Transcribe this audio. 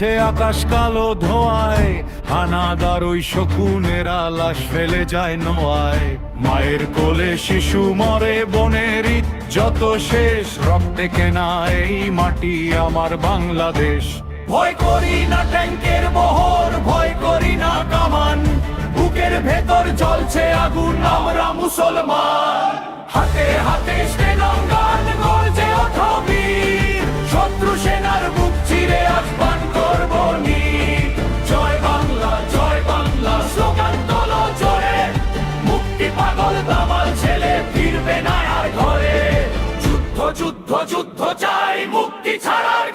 আছে আকাশ কালো ধোঁয়ায়, হানাদার ওই শকুনেরা লাশ ফেলে যায় নোয়ায়। মায়ের কোলে শিশু মরে, বনের যত শেষ, রক্তে কেনা এই মাটি আমার বাংলাদেশ। ভয় করি না ট্যাঙ্কের বহর, ভয় করি না কামান, বুকের ভেতর জ্বলছে আগুন, আমরা মুসলমান। হাতে হাতে স্টেনম গান গর্জে ওঠো বীর, শত্রু সেনার বুক চিরে আজ পান করব নীর। জয় বাংলা স্লোগান তোলো জোরে, মুক্তি পাগল দামাল ছেলে ফিরবে না আর ঘরে। যুদ্ধ যুদ্ধ যুদ্ধ চাই, মুক্তি ছাড়ার